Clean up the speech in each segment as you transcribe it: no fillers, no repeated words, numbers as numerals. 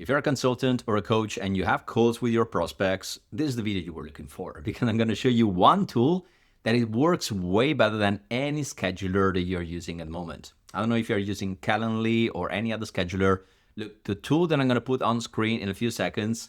If you're a consultant or a coach and you have calls with your prospects, this is the video you were looking for, because I'm going to show you one tool that it works way better than any scheduler that you're using at the moment. I don't know if you're using Calendly or any other scheduler. Look, the tool that I'm going to put on screen in a few seconds,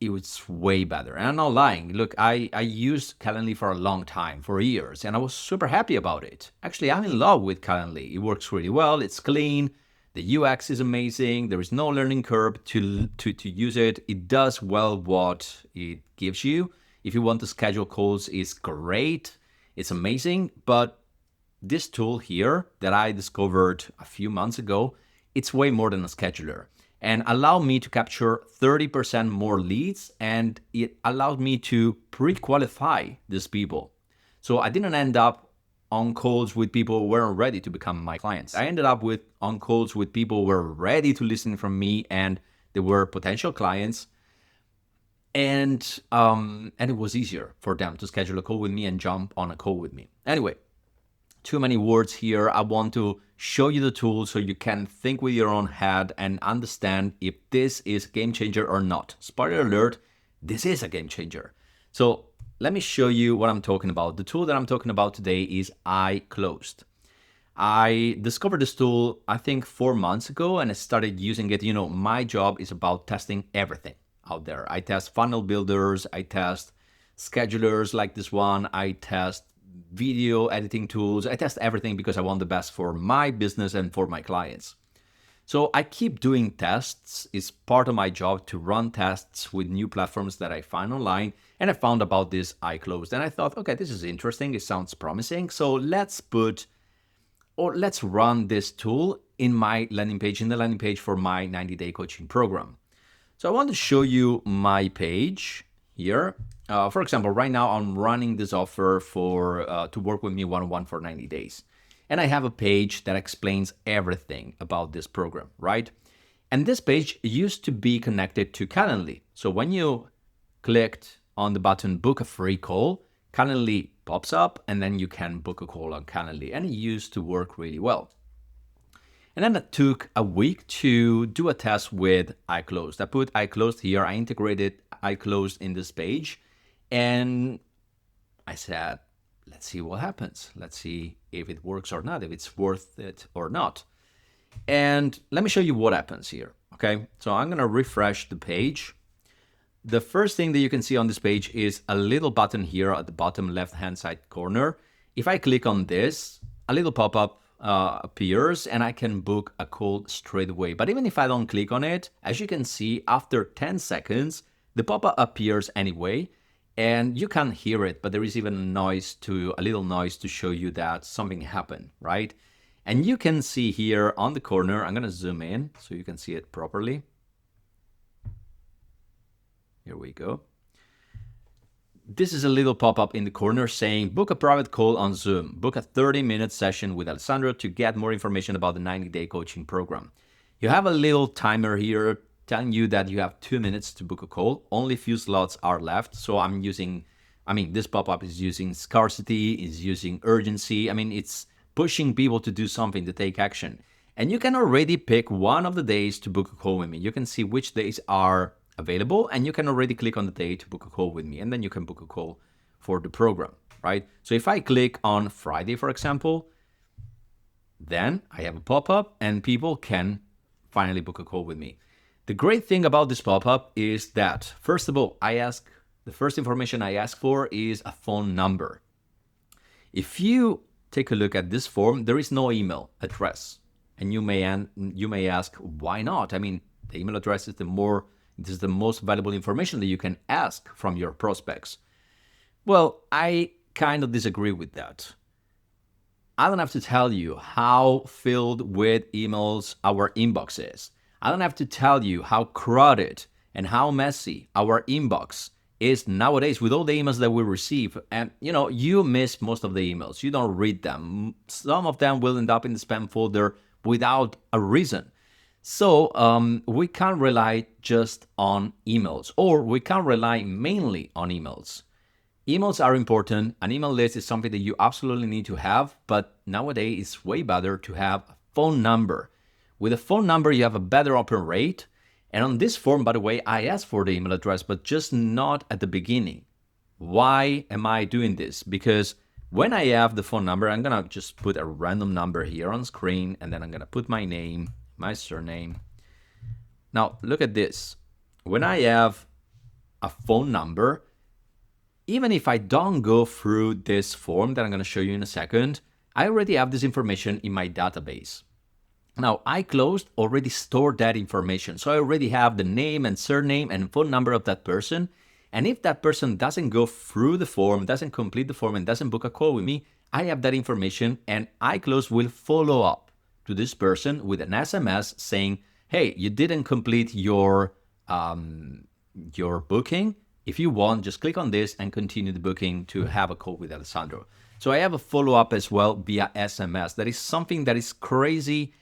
it was way better. And I'm not lying. Look, I used Calendly for a long time, for years, and I was super happy about it. Actually, I'm in love with Calendly. It works really well. It's clean. The UX is amazing. There is no learning curve to use it. It does well what it gives you. If you want to schedule calls, it's great. It's amazing. But this tool here that I discovered a few months ago, it's way more than a scheduler, and allowed me to capture 30% more leads, and it allowed me to pre-qualify these people. So I didn't end up on calls with people who weren't ready to become my clients. I ended up on calls with people who were ready to listen from me, and they were potential clients. And it was easier for them to schedule a call with me and jump on a call with me. Anyway, too many words here. I want to show you the tool so you can think with your own head and understand if this is a game changer or not. Spoiler alert, this is a game changer. So let me show you what I'm talking about. The tool that I'm talking about today is iClosed. I discovered this tool, I think 4 months ago, and I started using it. You know, my job is about testing everything out there. I test funnel builders, I test schedulers like this one, I test video editing tools, I test everything because I want the best for my business and for my clients. So I keep doing tests. It's part of my job to run tests with new platforms that I find online. And I found about this iClosed, and I thought, okay, this is interesting. It sounds promising. So let's run this tool in my landing page, in the landing page for my 90-day coaching program. So I want to show you my page here. For example, right now I'm running this offer to work with me one-on-one for 90 days. And I have a page that explains everything about this program, right? And this page used to be connected to Calendly. So when you clicked on the button book a free call, Calendly pops up, and then you can book a call on Calendly. And it used to work really well. And then it took a week to do a test with iClosed. I put iClosed here. I integrated iClosed in this page. And I said, let's see what happens. Let's see if it works or not, if it's worth it or not. And let me show you what happens here. Okay, so I'm going to refresh the page. The first thing that you can see on this page is a little button here at the bottom left-hand side corner. If I click on this, a little pop-up appears, and I can book a call straight away. But even if I don't click on it, as you can see, after 10 seconds, the pop-up appears anyway, and you can't hear it, but there is even a little noise to show you that something happened, right? And you can see here on the corner, I'm going to zoom in so you can see it properly. Here we go. This is a little pop-up in the corner saying, book a private call on Zoom. Book a 30-minute session with Alessandro to get more information about the 90-day coaching program. You have a little timer here telling you that you have 2 minutes to book a call. Only few slots are left. So this pop-up is using scarcity, is using urgency. It's pushing people to do something, to take action. And you can already pick one of the days to book a call with me. You can see which days are available, and you can already click on the day to book a call with me, and then you can book a call for the program, right? So if I click on Friday, for example, then I have a pop-up and people can finally book a call with me. The great thing about this pop-up is that, first of all, the first information I ask for is a phone number. If you take a look at this form, there is no email address, and you may ask, why not? The email address is the most valuable information that you can ask from your prospects. Well, I kind of disagree with that. I don't have to tell you how filled with emails our inbox is. I don't have to tell you how crowded and how messy our inbox is nowadays with all the emails that we receive. And you miss most of the emails. You don't read them. Some of them will end up in the spam folder without a reason. So we can't rely just on emails, or we can't rely mainly on emails. Emails are important. An email list is something that you absolutely need to have, but nowadays it's way better to have a phone number. With a phone number, you have a better open rate, And on this form, by the way, I asked for the email address, but just not at the beginning. Why am I doing this? Because when I have the phone number, I'm gonna just put a random number here on screen, and then I'm gonna put my name, my surname. Now, look at this. When I have a phone number, even if I don't go through this form that I'm gonna show you in a second, I already have this information in my database. Now, iClosed already stored that information. So I already have the name and surname and phone number of that person. And if that person doesn't go through the form, doesn't complete the form, and doesn't book a call with me, I have that information, and iClosed will follow up to this person with an SMS saying, hey, you didn't complete your booking. If you want, just click on this and continue the booking to have a call with Alessandro. So I have a follow-up as well via SMS. That is something that is crazy,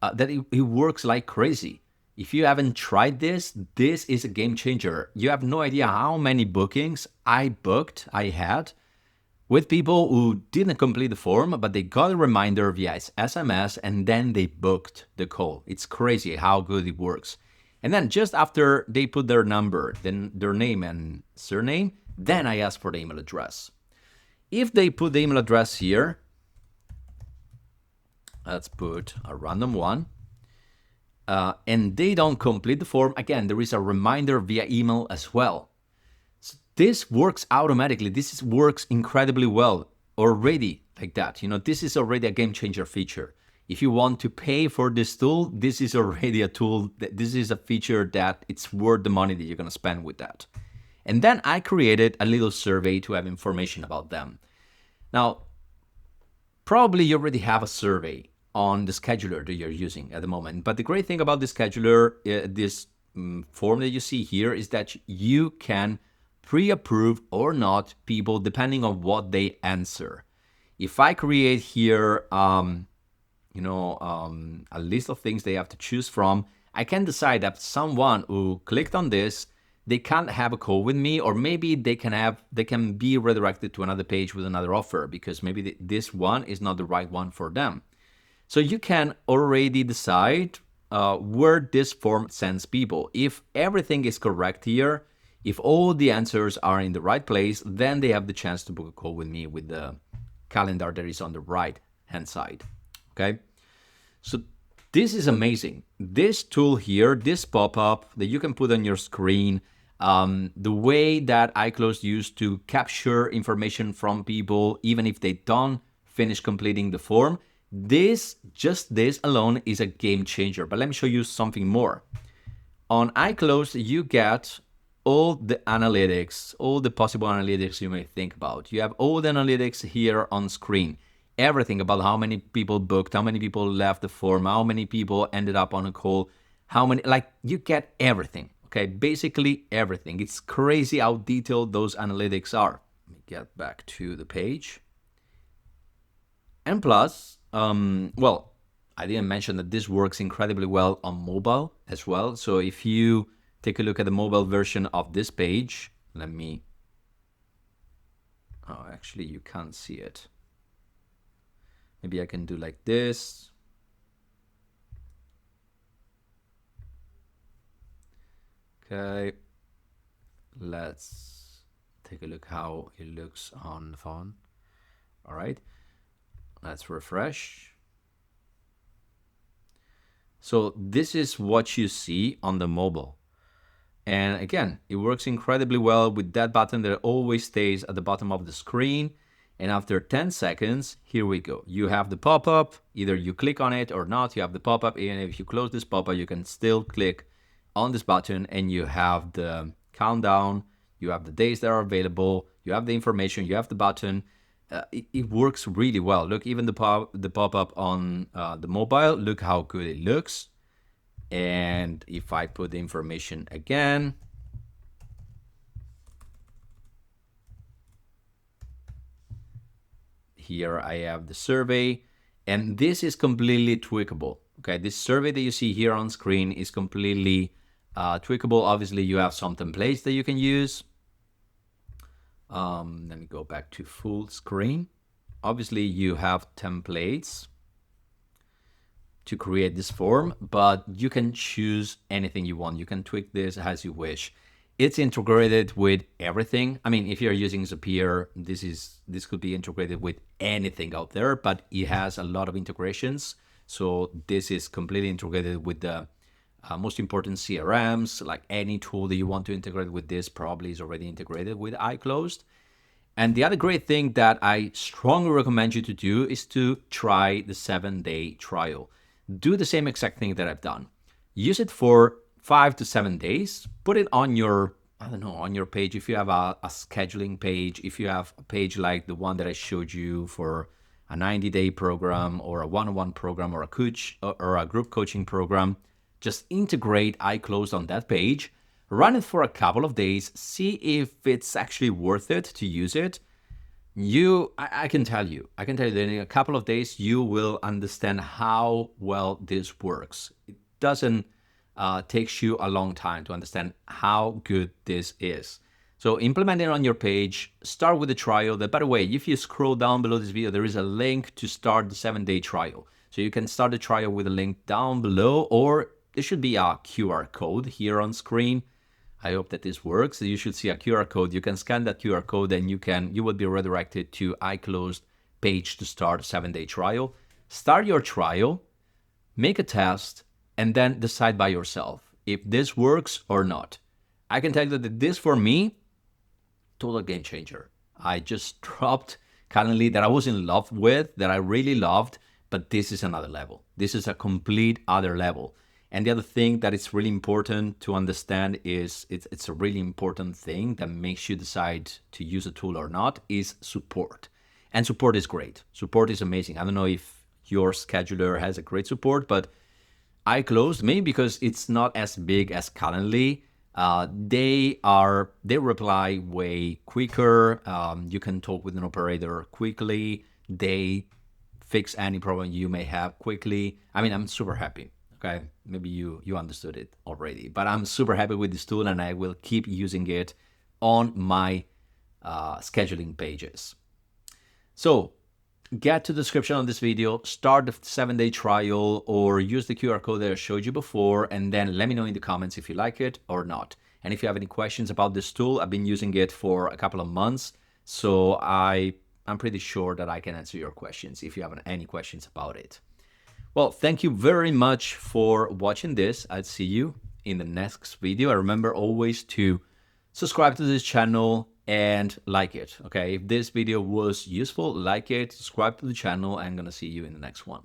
that it works like crazy. If you haven't tried this, this is a game changer. You have no idea how many bookings I had with people who didn't complete the form, but they got a reminder via SMS and then they booked the call. It's crazy how good it works. And then just after they put their number, then their name and surname, then I ask for the email address. If they put the email address here, let's put a random one, and they don't complete the form, again, there is a reminder via email as well. So this works automatically. This works incredibly well already like that. You know, this is already a game changer feature. If you want to pay for this tool, this is already a tool, this is a feature that it's worth the money that you're gonna spend with that. And then I created a little survey to have information about them. Now, probably you already have a survey on the scheduler that you're using at the moment. But the great thing about the scheduler, this form that you see here, is that you can pre-approve or not people depending on what they answer. If I create here, a list of things they have to choose from, I can decide that someone who clicked on this, they can't have a call with me, or maybe they can be redirected to another page with another offer because maybe this one is not the right one for them. So you can already decide where this form sends people. If everything is correct here, if all the answers are in the right place, then they have the chance to book a call with me with the calendar that is on the right hand side. Okay, so this is amazing. This tool here, this pop-up that you can put on your screen, the way that iClosed used to capture information from people, even if they don't finish completing the form, just this alone is a game changer. But let me show you something more. On iClosed, you get all the analytics, all the possible analytics you may think about. You have all the analytics here on screen. Everything about how many people booked, how many people left the form, how many people ended up on a call, you get everything, okay? Basically everything. It's crazy how detailed those analytics are. Let me get back to the page. And plus, I didn't mention that this works incredibly well on mobile as well. So if you take a look at the mobile version of this page, actually you can't see it. Maybe I can do like this. Okay, let's take a look how it looks on the phone. All right, let's refresh. So this is what you see on the mobile. And again, it works incredibly well with that button that always stays at the bottom of the screen. And after 10 seconds, here we go. You have the pop-up, either you click on it or not, you have the pop-up, and if you close this pop-up, you can still click on this button and you have the countdown, you have the days that are available, you have the information, you have the button. It works really well. Look, even the pop-up on the mobile, look how good it looks. And if I put the information again, here I have the survey, and this is completely tweakable. Okay, this survey that you see here on screen is completely tweakable. Obviously, you have some templates that you can use. Let me go back to full screen. Obviously, you have templates. to create this form, but you can choose anything you want. You can tweak this as you wish. It's integrated with everything. I mean, if you're using Zapier, this could be integrated with anything out there, but it has a lot of integrations. So this is completely integrated with the most important CRMs. Like any tool that you want to integrate with this probably is already integrated with iClosed. And the other great thing that I strongly recommend you to do is to try the 7-day trial. Do the same exact thing that I've done. Use it for 5 to 7 days. Put it on your, I don't know, on your page. If you have a scheduling page, if you have a page like the one that I showed you for a 90-day program or a one-on-one program or a coach or a group coaching program, just integrate iClosed on that page. Run it for a couple of days, see if it's actually worth it to use it. I can tell you that in a couple of days, you will understand how well this works. It doesn't takes you a long time to understand how good this is. So implement it on your page, start with the trial. By the way, if you scroll down below this video, there is a link to start the 7-day trial. So you can start the trial with a link down below, or there should be a QR code here on screen. I hope that this works. You should see a QR code. You can scan that QR code and you will be redirected to iClosed page to start a 7-day trial. Start your trial, make a test, and then decide by yourself if this works or not. I can tell you that this, for me, total game changer. I just dropped Calendly that I was in love with, that I really loved, but this is another level. This is a complete other level. And the other thing that is really important to understand is it's a really important thing that makes you decide to use a tool or not is support. And support is great. Support is amazing. I don't know if your scheduler has a great support, but iClosed, maybe because it's not as big as Calendly, they reply way quicker. You can talk with an operator quickly. They fix any problem you may have quickly. I mean, I'm super happy. Okay, maybe you understood it already, but I'm super happy with this tool and I will keep using it on my scheduling pages. So get to the description of this video, start the 7-day trial, or use the QR code that I showed you before, and then let me know in the comments if you like it or not. And if you have any questions about this tool, I've been using it for a couple of months, so I'm pretty sure that I can answer your questions if you have any questions about it. Well, thank you very much for watching this. I'll see you in the next video. I remember always to subscribe to this channel and like it. Okay, if this video was useful, like it, subscribe to the channel. I'm gonna see you in the next one.